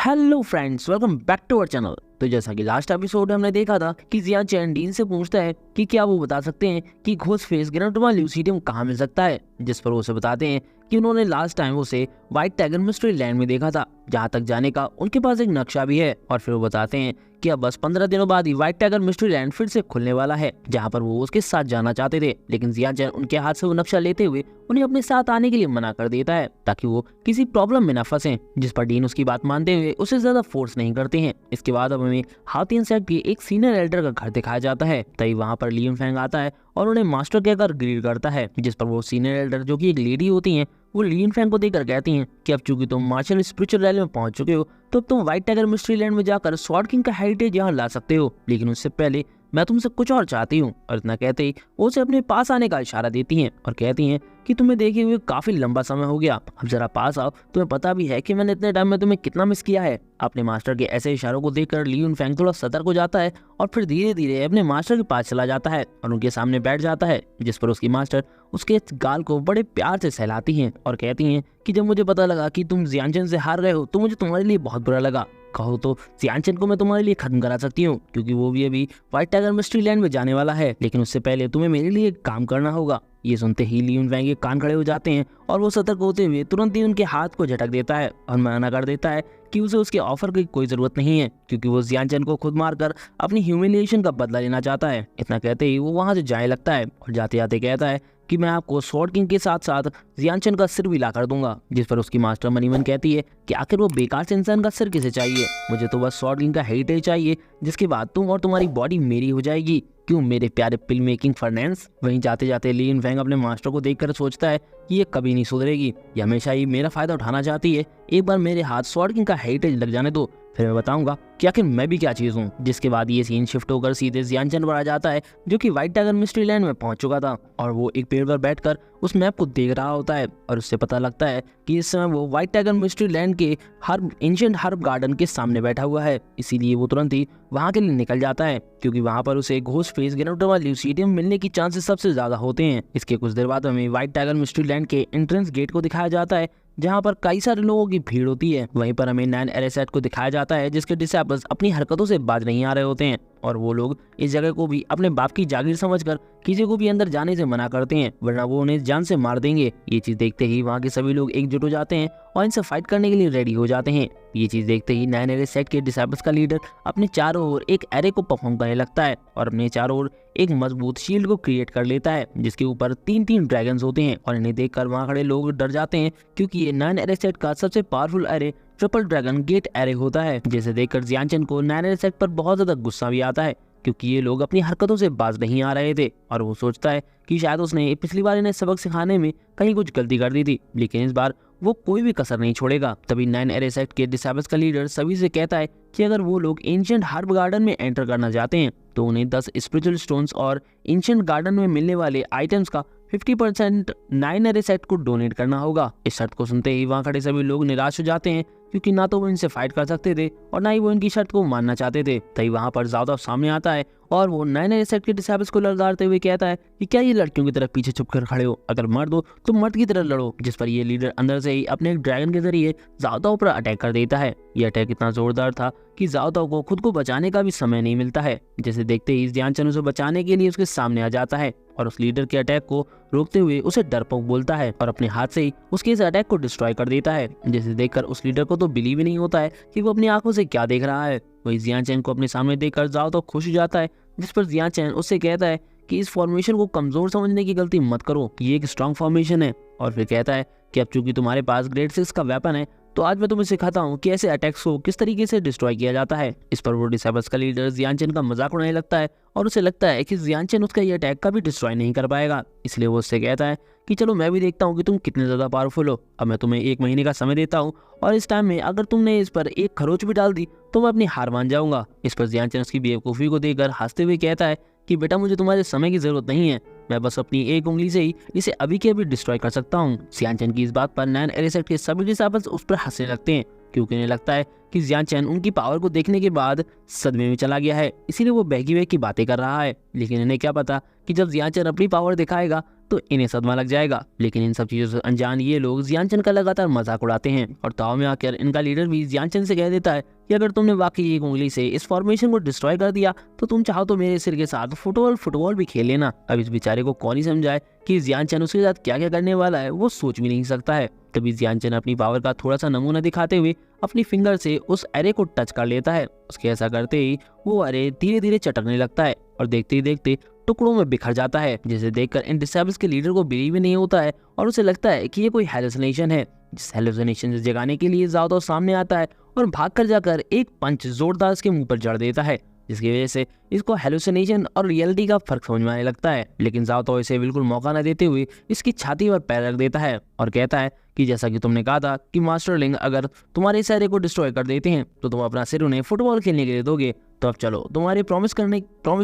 Hello friends, welcome back to our channel. तो जैसा कि लास्ट एपिसोड हमने देखा था कि जियान चैन डीन से पूछता है कि क्या वो बता सकते हैं कि घोस्ट फेस ग्रेनेटोमा ल्यूसीडियम कहाँ मिल सकता है, जिस पर वो उसे बताते हैं कि उन्होंने लास्ट टाइम उसे व्हाइट टाइगर मिस्ट्री लैंड में देखा था, जहाँ तक जाने का उनके पास एक नक्शा भी है। और फिर वो बताते हैं कि अब बस 15 दिनों बाद ही व्हाइट टाइगर मिस्ट्री लैंड फिर से खुलने वाला है, जहाँ पर वो उसके साथ जाना चाहते थे। लेकिन जियान चैन उनके हाथ से वो नक्शा लेते हुए उन्हें अपने साथ आने के लिए मना कर देता है ताकि वो किसी प्रॉब्लम में न फंसे, जिस पर डीन उसकी बात मानते हुए उसे ज्यादा फोर्स नहीं करते हैं। इसके बाद अब हमें हाउतिन सेक्ट के एक सीनियर एल्डर का घर दिखाया जाता है। तभी वहाँ पर लियन फैंग आता है और उन्हें मास्टर कहकर ग्रीट करता है, जिस पर वो सीनियर एल्डर जो कि एक लेडी होती हैं वो लियन फैंग को देखकर कहती हैं कि अब चूंकि तुम मार्शल स्पिरिचुअल रैली में पहुंच चुके हो तो अब तुम व्हाइट टाइगर मिस्ट्री लैंड में जाकर स्वॉर्ड किंग का हेरिटेज यहाँ ला सकते हो, लेकिन उससे पहले मैं तुमसे कुछ और चाहती हूँ। और इतना कहते ही वो उसे अपने पास आने का इशारा देती हैं और कहती हैं कि तुम्हें देखे हुए काफी लंबा समय हो गया, अब जरा पास आओ, तुम्हें पता भी है कि मैंने इतने टाइम में तुम्हें कितना मिस किया है। अपने मास्टर के ऐसे इशारों को देखकर लियन फैंग थोड़ा सतर्क हो जाता है और फिर धीरे धीरे अपने मास्टर के पास चला जाता है और उनके सामने बैठ जाता है, जिस पर उसकी मास्टर उसके गाल को बड़े प्यार से सहलाती हैं और कहती हैं कि जब मुझे पता लगा कि तुम जियान चैन से हार रहे हो तो मुझे तुम्हारे लिए बहुत बुरा लगा। कहो तो जियान चैन को मैं तुम्हारे लिए खत्म करा सकती हूँ, क्योंकि वो भी अभी व्हाइट टाइगर मिस्ट्री लैंड में जाने वाला है, लेकिन उससे पहले तुम्हें मेरे लिए एक काम करना होगा। ये सुनते ही लियन फैंग के कान खड़े हो जाते हैं और वो सतर्क होते हुए तुरंत ही उनके हाथ को झटक देता है और मना कर देता है कि उसे उसके ऑफर की कोई जरूरत नहीं है, क्योंकि वो जियान चैन को खुद मारकर अपनी ह्यूमिलिएशन का बदला लेना चाहता है। इतना कहते ही वो वहां से जाने लगता है और जाते जाते कहता है कि मैं आपको स्वॉर्ड किंग के साथ साथ जियान चैन का सिर भी ला कर दूंगा, जिस पर उसकी मास्टर मनीमन कहती है कि आखिर वो बेकार से इंसान का सिर किसे चाहिए, मुझे तो बस स्वॉर्ड किंग का हेरिटेज चाहिए, जिसके बाद तुम और तुम्हारी बॉडी मेरी हो जाएगी। क्यों मेरे प्यारे पिल मेकिंग फर्नेंस। वहीं जाते जाते लियन फैंग अपने मास्टर को देखकर सोचता है कि ये कभी नहीं सुधरेगी, ये हमेशा ही मेरा फायदा उठाना चाहती है। एक बार मेरे हाथ स्वॉर्ड किंग का हेरिटेज लग जाने दो, फिर मैं बताऊंगा कि आखिर मैं भी क्या चीज हूँ। जिसके बाद ये सीन शिफ्ट होकर सीधे जियान चैन पर आ जाता है, जो कि व्हाइट टाइगर मिस्ट्री लैंड में पहुंच चुका था और वो एक पेड़ पर बैठकर उस मैप को देख रहा होता है और उससे पता लगता है कि इस समय वो व्हाइट टाइगर मिस्ट्री लैंड के हर्ब एंशिएंट हर्ब गार्डन के सामने बैठा हुआ है। इसीलिए वो तुरंत ही वहां के लिए निकल जाता है, क्योंकि वहां पर उसे घोस्ट फेस ग्रेनेटोमा ल्यूसीडियम मिलने की चांसेस सबसे ज्यादा होते हैं। इसके कुछ देर बाद हमें व्हाइट टाइगर मिस्ट्री लैंड के एंट्रेंस गेट को दिखाया जाता है, जहाँ पर कई सारे लोगों की भीड़ होती है। वहीं पर हमें 9 एरेसेट को दिखाया जाता है, जिसके डिसेबल्स अपनी हरकतों से बाज नहीं आ रहे होते हैं और वो लोग इस जगह को भी अपने बाप की जागीर समझकर किसी को भी अंदर जाने से मना करते हैं, वरना वो उन्हें जान से मार देंगे। ये चीज देखते ही वहाँ के सभी लोग एकजुट हो जाते हैं और इनसे फाइट करने के लिए रेडी हो जाते हैं। ये चीज देखते ही 9 एरेसेट के डिसेबल्स का लीडर अपने चारों ओर एक एरे को परफॉर्म करने लगता है और अपने चारों ओर एक मजबूत शील्ड को क्रिएट कर लेता है, जिसके ऊपर 3-3 ड्रैगन्स होते हैं और इन्हें देखकर वहाँ खड़े लोग डर जाते हैं, क्योंकि ये 9 एरेसेट का सबसे powerful array triple dragon gate array होता है। जिसे देखकर जियान चैन को 9 एरेसेट पर बहुत ज्यादा गुस्सा भी आता है, क्योंकि ये लोग अपनी हरकतों से बाज नहीं आ रहे थे और वो सोचता है कि शायद उसने पिछली बार इन्हें सबक सिखाने में कहीं कुछ गलती कर दी थी, लेकिन इस बार वो कोई भी कसर नहीं छोड़ेगा। तभी 9 एरेसेट के डिसेबल्स का लीडर सभी से कहता है कि अगर वो लोग एंशिएंट हर्ब गार्डन में एंटर करना चाहते हैं तो उन्हें 10 स्पिरिचुअल स्टोन्स और एंशिएंट गार्डन में मिलने वाले आइटम्स का 50% 9 एरेसेट को डोनेट करना होगा। इस शर्त को सुनते ही वहाँ खड़े सभी लोग निराश हो जाते हैं, क्योंकि ना तो वो इनसे फाइट कर सकते थे और ना ही वो इनकी शर्त को मानना चाहते थे। तभी वहाँ पर ज़्यादा सामने आता है और वो 9 एरेसेट के डिसेबल्स को लड़ाते हुए कहता है कि क्या ये लड़कियों की तरह पीछे छुप कर खड़े हो, अगर मर्द हो तो मर्द की तरह लड़ो। जिस पर ये लीडर अंदर से ही अपने एक ड्रैगन के जरिए ज़्यादाओं पर अटैक कर देता है। ये अटैक इतना जोरदार था कि ज़्यादाओं को खुद को बचाने का भी समय नहीं मिलता है। जैसे देखते ही जियान चैन उसे बचाने के लिए उसके सामने आ जाता है और उस लीडर के अटैक को रोकते हुए उसे डरपोक बोलता है और अपने हाथ से ही उसके इस अटैक को डिस्ट्रॉय कर देता है। जिसे देखकर उस लीडर को तो बिलीव ही नहीं होता है कि वो अपनी आंखों से क्या देख रहा है। वही जियान चैन को अपने सामने देखकर जाओ तो खुश हो जाता है, जिस पर जियान चैन उससे कहता है कि इस फॉर्मेशन को कमजोर समझने की गलती मत करो, ये एक स्ट्रॉन्ग फॉर्मेशन है। और फिर कहता है कि अब चूंकि तुम्हारे पास ग्रेड 6 का वेपन है तो आज मैं तुम्हें सिखाता हूँ कि ऐसे अटैक्स को किस तरीके से डिस्ट्रॉय किया जाता है। इस पर वो डिसेबल्स का लीडर जियान चैन का मजाक उड़ाने लगता है और उसे लगता है कि जियान चैन उसका ये अटैक का भी डिस्ट्रॉय नहीं कर पाएगा। इसलिए वो उससे कहता है कि चलो मैं भी देखता हूँ कि तुम कितने ज़्यादा पावरफुल हो, अब मैं तुम्हें 1 महीने का समय देता हूँ और इस टाइम में अगर तुमने इस पर एक खरोच भी डाल दी तो मैं अपनी हार मान जाऊंगा। इस पर जियान चैन उसकी बेवकूफ़ी को देखकर हंसते हुए कहता है कि बेटा मुझे तुम्हारे समय की जरूरत नहीं है, मैं बस अपनी एक उंगली से ही इसे अभी के अभी डिस्ट्रॉय कर सकता हूँ। जियान चैन की इस बात पर 9 एरेसेट के सभी डिसेबल्स उस पर हंसने लगते हैं, क्योंकि उन्हें लगता है कि जियान चैन उनकी पावर को देखने के बाद सदमे में चला गया है, इसीलिए वो बहकी बहकी बातें कर रहा है। लेकिन इन्हें क्या पता कि जब जियान चैन अपनी पावर दिखाएगा तो इन्हें सदमा लग जाएगा। लेकिन इन सब चीजों से अनजान ये लोग जियानचन का लगातार मजाक उड़ाते हैं और ताव में आकर इनका लीडर भी जियानचन से कह देता है कि अगर तुमने वाकई एक उंगली से इस फॉर्मेशन को डिस्ट्रॉय कर दिया तो तुम चाहो तो मेरे सिर के साथ फुटबॉल भी खेल लेना। अब इस बेचारे को कौन ही समझाए कि जियानचन उसके साथ क्या क्या करने वाला है, वो सोच भी नहीं सकता है। तभी जियानचन अपनी पावर का थोड़ा सा नमूना दिखाते हुए अपनी फिंगर से उस एरे को टच कर लेता है। उसके ऐसा करते ही वो एरे धीरे धीरे चटकने लगता है और देखते ही देखते टुकड़ों में बिखर जाता है, जिसे देखकर इन डिसेबल्स के लीडर को बिलीव ही नहीं होता है और उसे लगता है कि ये कोई हेलुसिनेशन है। जिस हेलुसिनेशन से जगाने के लिए ज़्यादा सामने आता है और भागकर जाकर एक पंच जोरदार इसके मुंह पर जड़ देता है, जिसकी वजह से इसको हेलुसिनेशन और रियलिटी का फर्क समझ में आने लगता है। लेकिन ज़्यादा इसे बिल्कुल मौका न देते हुए इसकी छाती पर पैर रख देता है और कहता है कि जैसा कि तुमने कहा था कि मास्टर लिंग अगर तुम्हारे इस एरे को डिस्ट्रॉय कर देते हैं तो तुम अपना सिर उन्हें फुटबॉल खेलने के लिए दोगे। तो अब चलो, तुम्हारे प्रॉमिस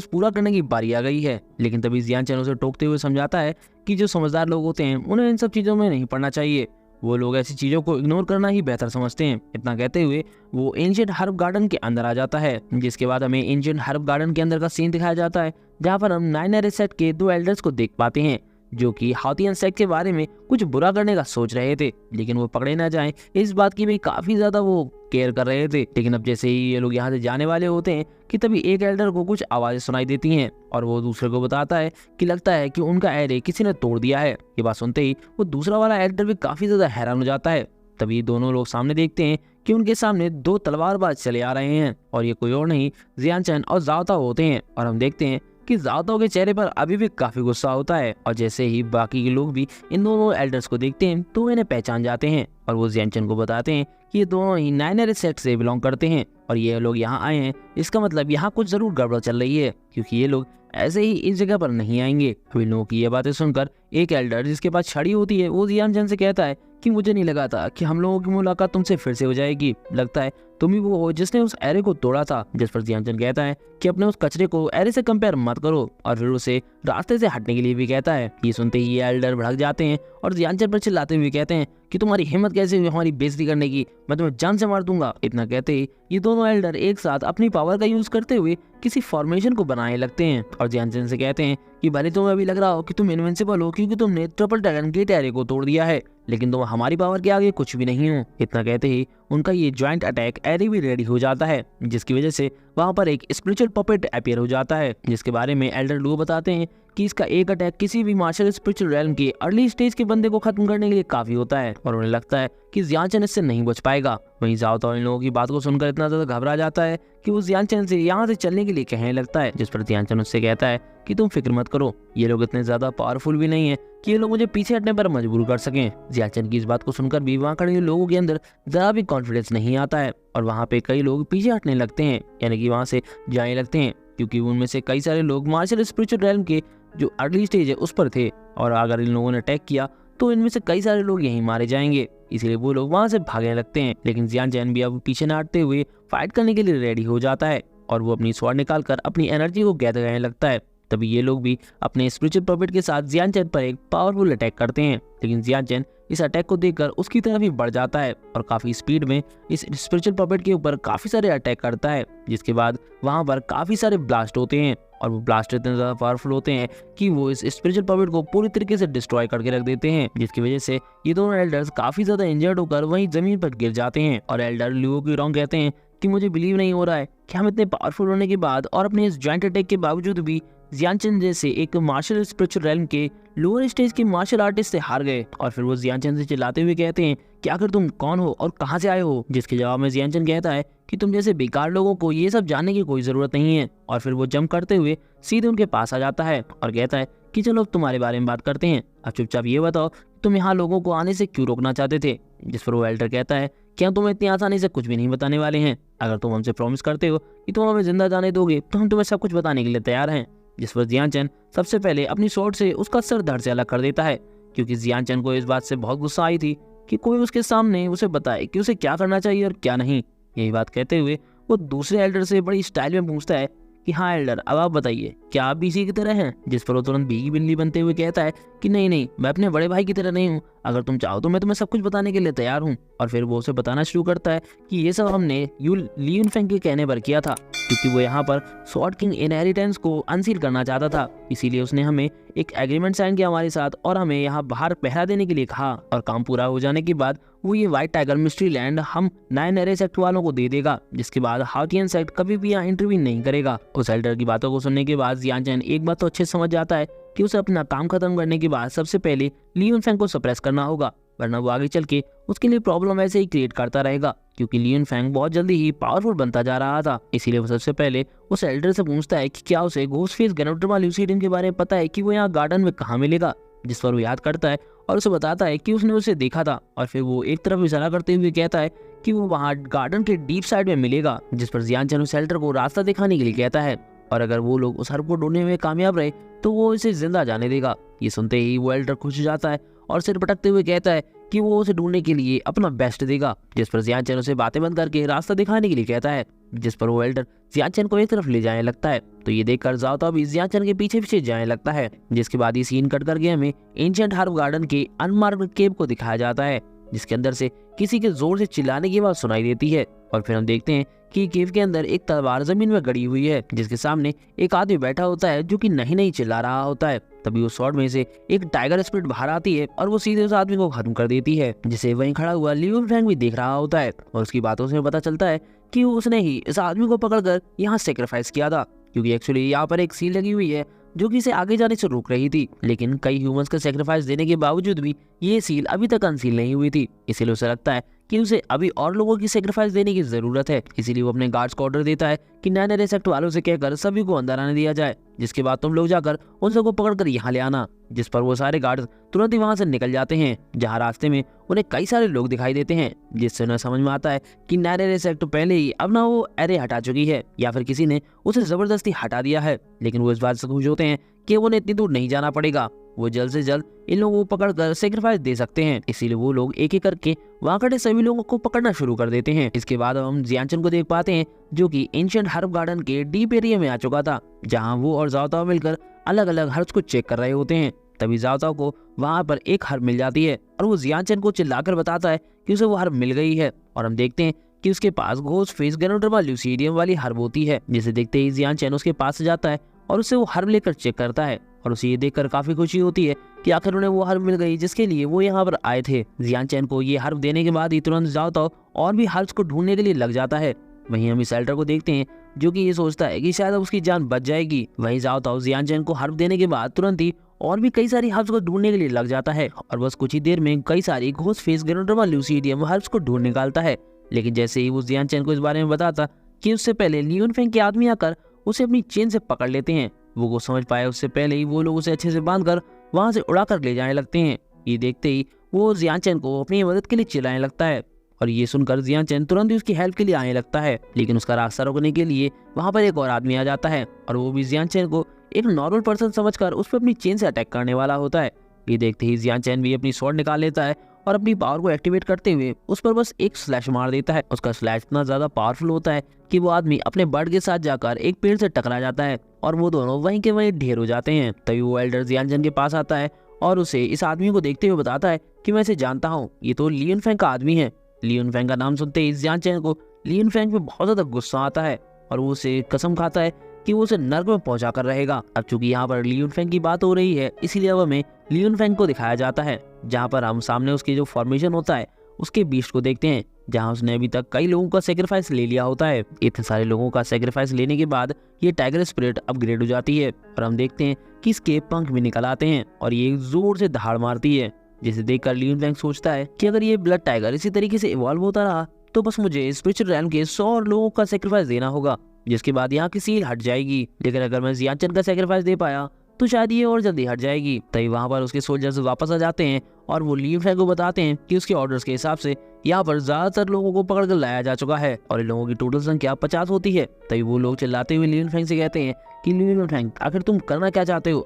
पूरा करने की बारी आ गई है। लेकिन तभी जियानचन उसे टोकते हुए समझाता है कि जो समझदार लोग होते हैं उन्हें इन सब चीज़ों में नहीं पड़ना चाहिए, वो लोग ऐसी चीज़ों को इग्नोर करना ही बेहतर समझते हैं। इतना कहते हुए वो एंशिएंट हर्ब गार्डन के अंदर आ जाता है, जिसके बाद हमें एंशिएंट हर्ब गार्डन के अंदर का सीन दिखाया जाता है जहाँ पर हम 9 सेट के 2 एल्डर्स को देख पाते हैं जो कि हाथियन सेट के बारे में कुछ बुरा करने का सोच रहे थे, लेकिन वो पकड़े ना जाएं इस बात की भी काफ़ी ज़्यादा वो केयर कर रहे थे। लेकिन अब जैसे ही ये लोग यहाँ से जाने वाले होते हैं कि तभी एक एल्डर को कुछ आवाज़ें सुनाई देती हैं और वो दूसरे को बताता है कि लगता है कि उनका एरे किसी ने तोड़ दिया है। ये बात सुनते ही वो दूसरा वाला एल्डर भी काफ़ी ज़्यादा हैरान हो जाता है। तभी दोनों लोग सामने देखते हैं कि उनके सामने 2 तलवारबाज चले आ रहे हैं और ये कोई और नहीं जियानचन और ज़ाओ होते हैं। और हम देखते हैं कि ज़ाओ के चेहरे पर अभी भी काफ़ी गुस्सा होता है और जैसे ही बाकी के लोग भी इन दोनों एल्डर्स को देखते हैं तो इन्हें पहचान जाते हैं और वो जियानचन को बताते हैं कि ये दोनों ही 9 सेट से बिलोंग करते हैं और ये लोग यहाँ आए हैं, इसका मतलब यहाँ कुछ ज़रूर गड़बड़ चल रही है क्योंकि ये लोग ऐसे ही इस जगह पर नहीं आएंगे। इन लोगों की ये बातें सुनकर एक एल्डर जिसके पास छड़ी होती है वो जियानचन से कहता है कि मुझे नहीं लगा था कि हम लोगों की मुलाकात तुमसे फिर से हो जाएगी, लगता है तुम ही वो हो जिसने उस एरे को तोड़ा था। जिस पर जियानचन कहता है कि अपने उस कचरे को एरे से कंपेयर मत करो और फिर उसे रास्ते से हटने के लिए भी कहता है। ये सुनते ही ये एल्डर भड़क जाते हैं और जियानचन पर चिल्लाते हुए कहते हैं कि तुम्हारी हिम्मत कैसे हुई हमारी बेइज्जती करने की, मैं तुम्हें जान से मार दूंगा। इतना कहते ही ये दोनों एल्डर एक साथ अपनी पावर का यूज करते हुए किसी फॉर्मेशन को बनाने लगते हैं और जियानचन से कहते हैं कि भले तुम्हें अभी लग रहा हो कि तुम इनविंसिबल हो क्योंकि तुमने ट्रिपल ड्रैगन गेट एरे को तोड़ दिया है, लेकिन तुम हमारी पावर के आगे कुछ भी नहीं हो। इतना कहते ही उनका ये ज्वाइंट अटैक एरे भी रेडी हो जाता है, जिसकी वजह से वहां पर एक स्पिरिचुअल पपेट अपीयर हो जाता है, जिसके बारे में एल्डर लू बताते हैं कि इसका एक अटैक किसी भी मार्शल स्पिरिचुअल रेल्म के अर्ली स्टेज के बंदे को खत्म करने के लिए काफी होता है और उन्हें लगता है कि जियानचन इससे नहीं बच पाएगा। वहीं ज़ाओ इन लोगों की बात को सुनकर इतना ज्यादा घबरा जाता है कि वो जियानचन से यहाँ से चलने के लिए कहने लगता है, जिस पर जियानचन उससे कहता है कि तुम फिक्र मत करो, ये लोग इतने ज्यादा पावरफुल भी नहीं है कि ये लोग मुझे पीछे हटने पर मजबूर कर सकें। जियानचन की इस बात को सुनकर भी वहाँ खड़े लोगों के अंदर जरा भी कॉन्फिडेंस नहीं आता है और वहाँ पे कई लोग पीछे हटने लगते हैं, यानी कि वहाँ से जाने लगते हैं, क्योंकि उनमें से कई सारे लोग मार्शल स्पिरिचुअल रेल्म के जो अर्ली स्टेज है उस पर थे और अगर इन लोगों ने अटैक किया तो इनमें से कई सारे लोग यहीं मारे जाएंगे, इसलिए वो लोग वहां से भागने लगते हैं। लेकिन जियानचन भी अब पीछे न हटते हुए फाइट करने के लिए रेडी हो जाता है और वो अपनी स्वॉर्ड निकालकर अपनी एनर्जी को गैदर करने लगता है। तभी ये लोग भी अपने स्पिरिचुअल पपेट के साथ जियानचन पर एक पावरफुल अटैक करते हैं, लेकिन जियानचन इस अटैक को देखकर उसकी तरफ ही बढ़ जाता है और काफी स्पीड में इस स्पिरिचुअल पपेट के ऊपर काफी सारे अटैक करता है, जिसके बाद वहां पर काफी सारे ब्लास्ट होते हैं और वो ब्लास्ट इतने ज़्यादा पावरफुल होते हैं कि वो इस स्पिरिचुअल पपेट को पूरी तरीके से डिस्ट्रॉय करके रख देते हैं, जिसकी वजह से ये दोनों एल्डर्स काफ़ी ज़्यादा इंजर्ड होकर वहीं ज़मीन पर गिर जाते हैं। और एल्डर लियो की रॉन्ग कहते हैं कि मुझे बिलीव नहीं हो रहा है कि हम इतने पावरफुल होने के बाद और अपने इस जॉइंट अटैक के बावजूद भी जियानचन जैसे एक मार्शल स्पिरिचुअल रेल्म के लोअर स्टेज के मार्शल आर्टिस्ट से हार गए। और फिर वो जियानचन से चिल्लाते हुए कहते हैं कि आखिर तुम कौन हो और कहाँ से आए हो, जिसके जवाब में जियानचन कहता है कि तुम जैसे बेकार लोगों को ये सब जानने की कोई ज़रूरत नहीं है। और फिर वो जंप करते हुए सीधे उनके पास आ जाता है और कहता है कि चलो अब तुम्हारे बारे में बात करते हैं, अब चुपचाप ये बताओ तुम यहाँ लोगों को आने से क्यों रोकना चाहते थे। जिस पर वो एल्डर कहता है क्या तुम इतनी आसानी से कुछ भी नहीं बताने वाले हैं, अगर तुम हमसे प्रॉमिस करते हो कि तुम हमें जिंदा जाने दोगे तो हम तुम्हें सब कुछ बताने के लिए तैयार हैं। जिस पर जियानचन सबसे पहले अपनी स्वॉर्ड से उसका सर धड़ से अलग कर देता है, क्योंकि जियानचन को इस बात से बहुत गुस्सा आई थी कि कोई उसके सामने उसे बताए कि उसे क्या करना चाहिए और क्या नहीं। यही बात कहते हुए वो दूसरे एल्डर से बड़ी स्टाइल में पूछता है कि हाँ एल्डर, अब आप बताइए क्या आप भी इसी की तरह हैं। जिस पर वो तुरंत भीगी बिल्ली बनते हुए कहता है कि नहीं नहीं, मैं अपने बड़े भाई की तरह नहीं हूँ, अगर तुम चाहो तो मैं तुम्हें सब कुछ बताने के लिए तैयार हूँ। और फिर वो उसे बताना शुरू करता है कि ये सब हमने ली युनफेंग के कहने पर किया था, क्योंकि वो यहाँ पर स्वॉर्ड किंग इनहेरिटेंस को अनसील करना चाहता था। इसीलिए उसने हमें एक एग्रीमेंट साइन किया हमारे साथ और हमें यहाँ बाहर पहरा देने के लिए कहा। और काम पूरा हो जाने के बाद वो ये व्हाइट टाइगर मिस्ट्री लैंड हम 9 एरे सेक्ट वालों को दे देगा, जिसके बाद हाउटियन सेक्ट कभी भी यहाँ इंटरव्यू नहीं करेगा। उस एल्डर की बातों को सुनने के बाद जियान चैन एक बात तो अच्छे समझ जाता है कि उसे अपना काम खत्म करने के बाद सबसे पहले ली युनफेंग को सप्रेस करना होगा, वरना वो आगे चल के उसके लिए प्रॉब्लम ऐसे ही क्रिएट करता रहेगा, क्योंकि ली युनफेंग बहुत जल्दी ही पावरफुल बनता जा रहा था। इसीलिए वो सबसे पहले उस एल्डर से पूछता है कि क्या उसे घोस्टफेस गैनोड्रामा ल्यूसीडियम के बारे में पता है कि वो यहाँ गार्डन में कहाँ मिलेगा, जिस पर वो याद करता है और उसे बताता है कि उसने उसे देखा था। और फिर वो एक तरफ इशारा करते हुए कहता है कि वो वहाँ गार्डन के डीप साइड में मिलेगा, जिस पर जियान चैन उस एल्डर को रास्ता दिखाने के लिए कहता है, और अगर वो लोग उस हर्ब को ढूंढने में कामयाब रहे तो वो इसे जिंदा जाने देगा। ये सुनते ही वो एल्डर खुश हो जाता है और सिर पटकते हुए कहता है कि वो उसे ढूंढने के लिए अपना बेस्ट देगा, जिस पर जियान चैन उसे बातें बंद करके रास्ता दिखाने के लिए कहता है, जिस पर वो एल्डर जियान चैन को एक तरफ ले जाने लगता है। तो ये देखकर जाओ तो अभी जियान चैन के पीछे पीछे जाने लगता है, जिसके बाद ये सीन कट करके हमें एंशिएंट हर्ब गार्डन के अनमार्क्ड केव को दिखाया जाता है, जिसके अंदर से किसी के जोर से चिल्लाने की आवाज सुनाई देती है। और फिर हम देखते हैं कि केव के अंदर एक तलवार जमीन में गड़ी हुई है, जिसके सामने एक आदमी बैठा होता है जो कि नहीं चिल्ला रहा होता है। तभी उस स्वॉर्ड में से एक टाइगर स्पिरिट बाहर आती है और वो सीधे उस आदमी को खत्म कर देती है, जिसे वहीं खड़ा हुआ ली युनफेंग भी देख रहा होता है। और उसकी बातों से पता चलता है कि उसने ही इस आदमी को पकड़कर यहाँ सेक्रीफाइस किया था, क्योंकि एक्चुअली यहाँ पर एक सील लगी हुई है जो कि इसे आगे जाने से रोक रही थी, लेकिन कई ह्यूमंस का सेक्रीफाइस देने के बावजूद भी ये सील अभी तक अनसील नहीं हुई थी। इसीलिए उसे लगता है कि उसे अभी और लोगों की सेक्रीफाइस देने की जरूरत है। इसीलिए वो अपने गार्ड्स को ऑर्डर देता है कि 9 एरे सेक्ट वालों से कहकर सभी को अंदर आने दिया जाए, जिसके बाद तुम लोग जाकर उन सबको पकड़कर यहाँ ले आना। जिस पर वो सारे गार्ड्स तुरंत ही वहां से निकल जाते हैं, जहाँ रास्ते में उन्हें कई सारे लोग दिखाई देते हैं, जिससे उन्हें समझ में आता है कि 9 एरे सेक्ट पहले ही अब ना वो एरे हटा चुकी है या फिर किसी ने उसे जबरदस्ती हटा दिया है। लेकिन वो इस बात से खुश होते हैं कि उन्हें इतनी दूर नहीं जाना पड़ेगा, वो जल्द से जल्द इन लोगों को पकड़कर सेक्रीफाइस दे सकते हैं। इसीलिए वो लोग एक एक करके वहां खड़े सभी लोगों को पकड़ना शुरू कर देते हैं। इसके बाद हम जियान चैन को देख पाते हैं जो कि एंशिएंट हर्ब गार्डन के डीप एरिया में आ चुका था, जहां वो और जाओ ताओ मिलकर अलग अलग हर्ब्स को चेक कर रहे होते हैं। तभी जाओ ताओ को वहां पर एक हर्ब मिल जाती है और वो जियान चैन को चिल्लाकर बताता है कि उसे वो हर्ब मिल गई है। और हम देखते हैं कि उसके पास घोस्टफेस गैनोड्रामा ल्यूसीडियम वाली हर्ब होती है, जिसे देखते ही जियान चैन उसके पास से जाता है और उसे वो हर्ब लेकर चेक करता है। और उसे ये देखकर काफी खुशी होती है कि आखिर उन्हें वो हर्ब मिल गई जिसके लिए वो यहाँ पर आए थे। जियान चैन को ये हर्ब देने के बाद ही तुरंत जाओ ताओ और भी हर्ब्स को ढूंढने के लिए लग जाता है। वहीं हम इस एल्डर को देखते हैं जो कि ये सोचता है कि शायद उसकी जान बच जाएगी। वहीं जाओ ताओ जियान चैन को हर्ब देने के बाद तुरंत ही और भी कई सारी हर्ब्स को ढूंढने के लिए लग जाता है और बस कुछ ही देर में कई सारी घोस्टफेस गैनोड्रामा ल्यूसीडियम हर्ब्स को ढूंढ निकालता है। लेकिन जैसे ही वो जियान चैन को इस बारे में बताता कि उससे पहले ली युनफेंग के आदमी आकर उसे अपनी चेन से पकड़ लेते हैं, वो को समझ पाए उससे पहले ही वो लोग उसे अच्छे से बांधकर वहां से उड़ाकर ले जाने लगते हैं। ये देखते ही वो जियान चैन को अपनी मदद के लिए चिल्लाने लगता है और ये सुनकर जियान चैन तुरंत ही उसकी हेल्प के लिए आने लगता है। लेकिन उसका रास्ता रोकने के लिए वहां पर एक और आदमी आ जाता है और वो भी जियान चैन को एक नॉर्मल पर्सन समझकर उस पर अपनी चेन से अटैक करने वाला होता है। ये देखते ही जियान चैन भी अपनी स्वॉर्ड निकाल लेता है और अपनी पावर को एक्टिवेट करते हुए उस पर बस एक स्लैश मार देता है। उसका स्लैश इतना ज्यादा पावरफुल होता है कि वो आदमी अपने बर्ड के साथ जाकर एक पेड़ से टकरा जाता है और वो दोनों वहीं के वहीं ढेर हो जाते हैं। तभी वो एल्डर जियान चैन के पास आता है और उसे इस आदमी को देखते हुए बताता है कि मैं इसे जानता हूँ, ये तो ली युनफेंग का आदमी है। ली युनफेंग का नाम सुनते ही जियान चैन को ली युनफेंग पे बहुत ज्यादा गुस्सा आता है और वो उसे कसम खाता है कि वो उसे नर्क में पहुंचा कर रहेगा। अब चूंकि यहाँ पर ली युनफेंग की बात हो रही है, इसलिए अब हमें ली युनफेंग को दिखाया जाता है, जहाँ पर हम सामने उसकी जो फॉर्मेशन होता है उसके बीस्ट को देखते हैं, जहाँ उसने अभी तक कई लोगों का सेक्रीफाइस ले लिया होता है। इतने सारे लोगों का सेक्रीफाइस लेने के बाद ये टाइगर स्पिरिट अपग्रेड हो जाती है और हम देखते हैं कि इसके पंख भी निकल आते हैं और ये जोर से दहाड़ मारती है, जिसे देखकर ली युनफेंग सोचता है कि अगर ये ब्लड टाइगर इसी तरीके से इवॉल्व होता रहा तो बस मुझे स्पिरिचुअल रैम के 100 लोगों का सेक्रीफाइस देना होगा, जिसके बाद यहाँ की सील हट जाएगी। लेकिन अगर मैं जियान चैन का सेक्रीफाइस दे पाया तो शायद ये और जल्दी हट जाएगी। तभी वहां पर उसके सोल्जर्स वापस आ जाते हैं और वो ली युनफेंग को बताते हैं कि उसके ऑर्डर्स के हिसाब से यहाँ पर ज्यादातर लोगों को पकड़कर लाया जा चुका है और इन लोगों की टोटल संख्या 50 होती है। तभी वो लोग चिल्लाते हुए ली युनफेंग से कहते हैं कि ली युनफेंग आखिर तुम करना क्या चाहते हो,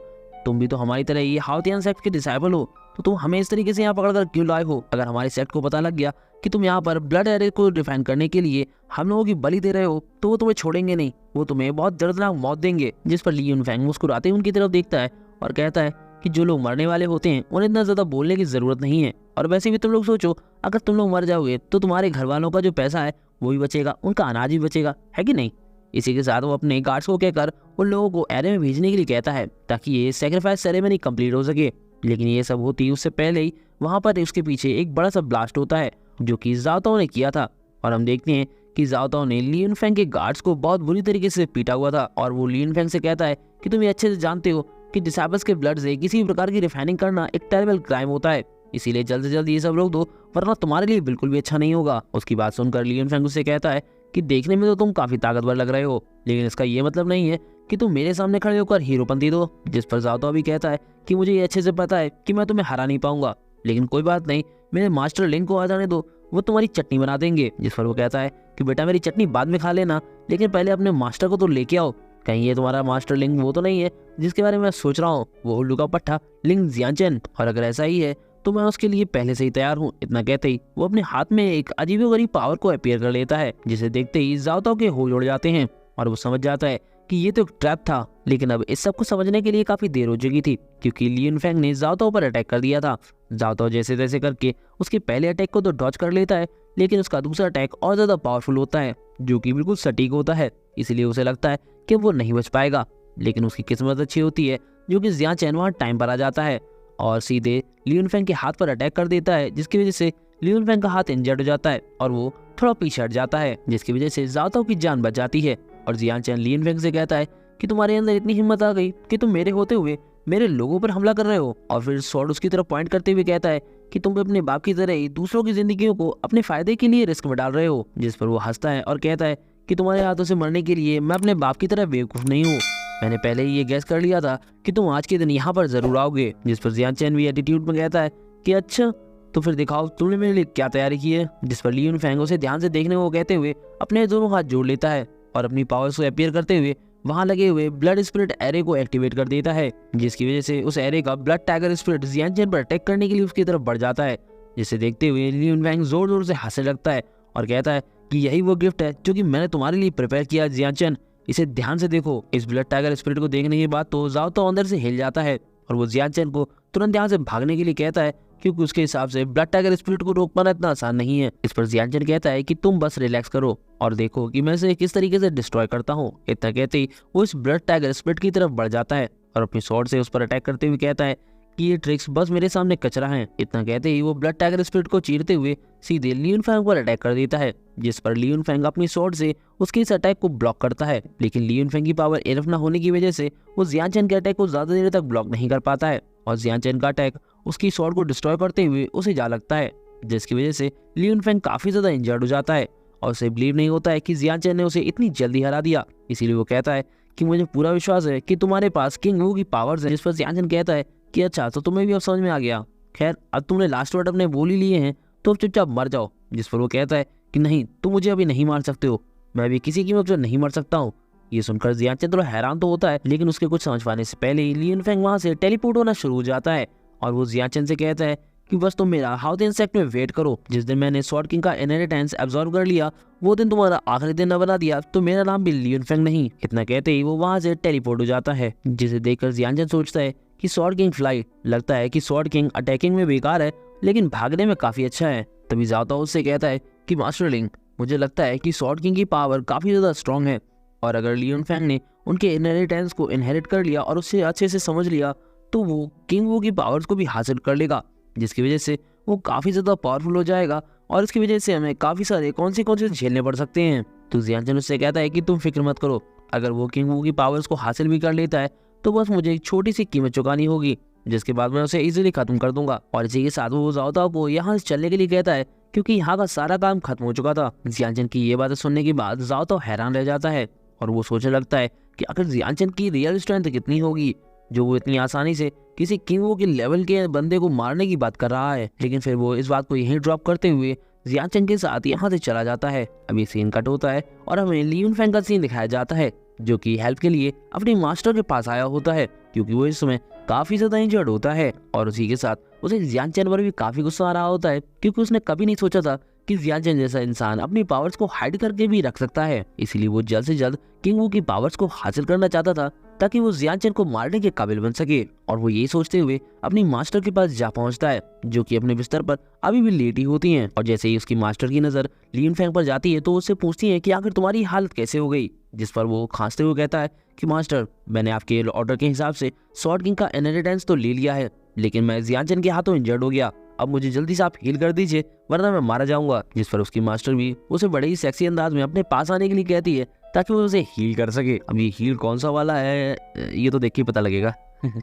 तुम भी तो हमारी तरह ये हाउतियन सेक्ट के डिसाइबल हो, तो तुम हमें इस तरीके से यहाँ पकड़कर क्यों लाए हो। अगर हमारे सेक्ट को पता लग गया कि तुम यहाँ पर ब्लड एरे को डिफाइन करने के लिए हम लोगों की बलि दे रहे हो तो वो तुम्हें छोड़ेंगे नहीं, वो तुम्हें बहुत दर्दनाक मौत देंगे। जिस पर ली युनफेंग मुस्कुराते उनकी तरफ देखता है और कहता है कि जो लोग मरने वाले होते हैं उन्हें इतना ज्यादा बोलने की जरूरत नहीं है, और वैसे भी तुम लोग सोचो, अगर तुम लोग मर जाओगे तो तुम्हारे घर वालों का जो पैसा है वो भी बचेगा, उनका अनाज भी बचेगा, है कि नहीं। इसी के साथ वो अपने गार्ड्स को कहकर उन लोगों को एरे में भेजने के लिए कहता है ताकि ये सेक्रीफाइस सेरेमनी कंप्लीट हो सके। लेकिन ये सब होती उससे पहले ही वहां पर उसके पीछे एक बड़ा सा ब्लास्ट होता है जो कि जाओ ताओ ने किया था, और हम देखते हैं कि जाओ ताओ ने ली युनफेंग के गार्ड्स को बहुत बुरी तरीके से पीटा हुआ था, और वो ली युनफेंग से कहता है कि तुम ये अच्छे से जानते हो कि डिसेबल्स के ब्लड से किसी भी प्रकार की रिफाइनिंग करना एक टेरिबल क्राइम होता है, इसीलिए जल्द से जल्द ये सब रोक दो, वरना तुम्हारे लिए बिल्कुल भी अच्छा नहीं होगा। उसकी बात सुनकर ली युनफेंग उससे कहता है कि देखने में तो तुम काफी ताकतवर लग रहे हो, लेकिन इसका ये मतलब नहीं है कि तुम मेरे सामने खड़े होकर हीरोपंती दो। जिस पर जाओ ताओ भी कहता है कि मुझे ये अच्छे से पता है कि मैं तुम्हें हरा नहीं पाऊंगा, लेकिन कोई बात नहीं, मेरे मास्टर लिंग को आ जाने दो, वो तुम्हारी चटनी बना देंगे। जिस पर वो कहता है कि बेटा मेरी चटनी बाद में खा लेना, लेकिन पहले अपने मास्टर को तो लेके आओ, कहीं ये तुम्हारा मास्टर लिंग वो तो नहीं है जिसके बारे में मैं सोच रहा हूँ, वो उल्लू का पट्टा लिंग जियांचेन, और अगर ऐसा ही है तो मैं उसके लिए पहले से ही तैयार हूँ। इतना कहते ही वो अपने हाथ में एक अजीबोगरीब पावर को अपीयर कर लेता है, जिसे देखते ही जाओ ताओ के होश उड़ जाते हैं और वो समझ जाता है कि ये तो एक ट्रैप था। लेकिन अब इस सब को समझने के लिए काफी देर हो चुकी थी, क्योंकि ली युनफेंग ने जाओ ताओ पर अटैक कर दिया था। जाओ ताओ जैसे तैसे करके उसके पहले अटैक को तो डॉज कर लेता है, लेकिन उसका दूसरा अटैक और ज्यादा पावरफुल होता है जो कि बिल्कुल सटीक होता है, इसलिए उसे लगता है कि वो नहीं बच पाएगा। लेकिन उसकी किस्मत अच्छी होती है जो कि जियांचेन वहाँ टाइम पर आ जाता है और सीधे ली युनफेंग के हाथ पर अटैक कर देता है, जिसकी वजह से ली युनफेंग का हाथ इंजर्ड हो जाता है और वो थोड़ा पीछे हट जाता है, जिसकी वजह से जाओ ताओ की जान बच जाती है। और जियांचेन ली युनफेंग से कहता है कि तुम्हारे अंदर इतनी हिम्मत आ गई कि तुम मेरे होते हुए मेरे लोगों पर हमला कर रहे हो, और फिर स्वॉर्ड उसकी तरफ पॉइंट करते हुए कहता है कि तुम अपने बाप की तरह ही दूसरों की जिंदगियों को अपने फायदे के लिए रिस्क में डाल रहे हो। जिस पर वो हंसता है और कहता है कि तुम्हारे हाथों से मरने के लिए मैं अपने बाप की तरह बेवकूफ नहीं हूँ, मैंने पहले ही ये गैस कर लिया था कि तुम आज के दिन यहाँ पर जरूर आओगे। जिस पर जियांचेन भी एटीट्यूड में कहता है कि अच्छा तो फिर दिखाओ तुमने मेरे लिए क्या तैयारी की है। जिस पर ली युनफेंग उसे ध्यान से देखने को कहते हुए अपने दोनों हाथ जोड़ लेता है और अपनी पावर्स को अपीयर करते हुए वहां लगे हुए ब्लड स्पिरिट एरे को एक्टिवेट कर देता है, जिसकी वजह से उस एरे का ब्लड टाइगर स्पिरिट जियांचेन पर अटैक करने के लिए उसकी तरफ बढ़ जाता है। जिसे देखते हुए ली युनफेंग जोर जोर से हंसने लगता है और कहता है कि यही वो गिफ्ट है जो कि मैंने तुम्हारे लिए प्रिपेयर किया जियांचेन, इसे ध्यान से देखो। इस ब्लड टाइगर स्पिरिट को देखने के बाद तो जाओ ताओ अंदर से हिल जाता है और वो जियांचेन को तुरंत यहाँ से भागने के लिए कहता है, क्योंकि उसके हिसाब से ब्लड टाइगर स्पिरिट को रोक पाना इतना आसान नहीं है। इस पर जियांचेन कहता है कि तुम बस रिलैक्स करो और देखो कि मैं इसे किस तरीके से डिस्ट्रॉय करता हूँ। इतना कहते ही वो इस ब्लड टाइगर स्पिरिट की तरफ बढ़ जाता है और अपनी स्वॉर्ड से उस पर अटैक करते हुए कहता है कि ये ट्रिक्स बस मेरे सामने कचरा है। इतना कहते ही वो ब्लड टाइगर स्पिरिट को चीरते हुए सीधे ली युनफेंग पर अटैक कर देता है, जिस पर ली युनफेंग अपनी स्वॉर्ड से उसके इस अटैक को ब्लॉक करता है। लेकिन ली युनफेंग की पावर इनफ न होने की वजह से वो जियांचेन के अटैक को ज्यादा देर तक ब्लॉक नहीं कर पाता है और जियांचेन का अटैक उसकी स्वॉर्ड को डिस्ट्रॉय करते हुए उसे जा लगता है, जिसकी वजह से ली युनफेंग काफी ज्यादा इंजर्ड हो जाता है और उसे बिलीव नहीं होता है कि जियांचेन ने उसे इतनी जल्दी हरा दिया। इसीलिए वो कहता है कि मुझे पूरा विश्वास है कि तुम्हारे पास किंग वू की पावर्स है। जिस पर जियांचेन कहता है कि अच्छा तो तुम्हें भी अब समझ में आ गया, खैर अब तुमने लास्ट वर्ड अपने बोल ही लिए हैं तो अब चुपचाप मर जाओ। जिस पर वो कहता है कि नहीं तुम मुझे अभी नहीं मार सकते हो, मैं भी किसी कीमत पर नहीं मर सकता हूँ। ये सुनकर जियांचेन थोड़ा हैरान तो होता है, लेकिन उसके कुछ समझ पाने से पहले ही ली युनफेंग वहां से टेलीपोर्ट होना शुरू हो जाता है और वो जियांचेन से कहता है कि बस तुम मेरा हाउ द इंसेक्ट में वेट करो, जिस दिन मैंने स्वॉर्ड किंग का इनहेरिटेंस एब्जॉर्ब कर लिया वो दिन तुम्हारा आखिरी दिन न बना दिया तो मेरा नाम भी ली युनफेंग नहीं। इतना कहते ही वो वहां से टेलीपोर्ट हो जाता है, जिसे देखकर जियांचेन सोचता है कि स्वॉर्ड किंग फ्लाइट, लगता है कि स्वॉर्ड किंग अटैकिंग में बेकार है लेकिन भागने में काफी अच्छा है। तभी जाओ ताओ उससे कहता है कि मास्टर लिंग, मुझे लगता है कि स्वॉर्ड किंग की पावर काफी ज्यादा स्ट्रांग है और अगर ली युनफेंग ने उनके इनहेरिटेंस को इनहेरिट कर लिया और उससे अच्छे से समझ लिया तो वो किंग वू की पावर्स को भी हासिल कर लेगा, जिसकी वजह से वो काफी ज्यादा पावरफुल हो जाएगा और इसकी वजह से हमें काफी सारे कॉन्सिक्वेंसेस झेलने पड़ सकते हैं। तो जियांचेन उससे कहता है कि तुम फिक्र मत करो, अगर वो किंग वू की पावर्स को हासिल भी कर लेता है तो बस मुझे एक छोटी सी कीमत चुकानी होगी, जिसके बाद मैं उसे इजीली खत्म कर दूंगा। और इसी के साथ वो जाओ ताओ को यहाँ से चलने के लिए कहता है क्योंकि यहाँ का सारा काम खत्म हो चुका था। जियांचेन की ये बातें सुनने के बाद जाओ ताओ हैरान रह जाता है और वो सोचने लगता है कि आखिर जियांचेन की रियल स्ट्रेंथ कितनी होगी जो वो इतनी आसानी से किसी किंग वू के लेवल के बंदे को मारने की बात कर रहा है। लेकिन फिर वो इस बात को यहीं ड्रॉप करते हुए जियांचेन के साथ यहाँ से चला जाता है। अभी सीन कट होता है और हमें ली युनफेंग का सीन दिखाया जाता है जो कि हेल्प के लिए अपने मास्टर के पास आया होता है, क्योंकि वो इस समय काफी ज्यादा इंजर्ड होता है और उसी के साथ उसे जियांचेन पर भी काफी गुस्सा आ रहा होता है, क्योंकि उसने कभी नहीं सोचा था कि जियांचेन जैसा इंसान अपनी पावर्स को हाइड करके भी रख सकता है। इसीलिए वो जल्द से जल्द किंग वू की पावर्स को हासिल करना चाहता था ताकि वो जियान चैन को मारने के काबिल बन सके। और वो ये सोचते हुए अपनी मास्टर के पास जा पहुंचता है, जो कि अपने बिस्तर पर अभी भी लेटी होती हैं। और जैसे ही उसकी मास्टर की नजर लियन फेंग पर जाती है तो उससे पूछती है कि आखिर तुम्हारी हालत कैसे हो गई, जिस पर वो खांसते हुए कहता है कि मास्टर, मैंने आपके ऑर्डर के हिसाब से स्वॉर्ड किंग का इनहेरिटेंस तो ले लिया है, लेकिन मैं जियान चैन के हाथों इंजर्ड हो गया। अब मुझे जल्दी से आप हील कर दीजिए, वरना मैं मारा जाऊंगा। जिस पर उसकी मास्टर भी उसे बड़े ही सेक्सी अंदाज में अपने पास आने के लिए कहती है ताकि वो उसे हील कर सके। अब ये हील कौन सा वाला है ये तो देख के पता लगेगा।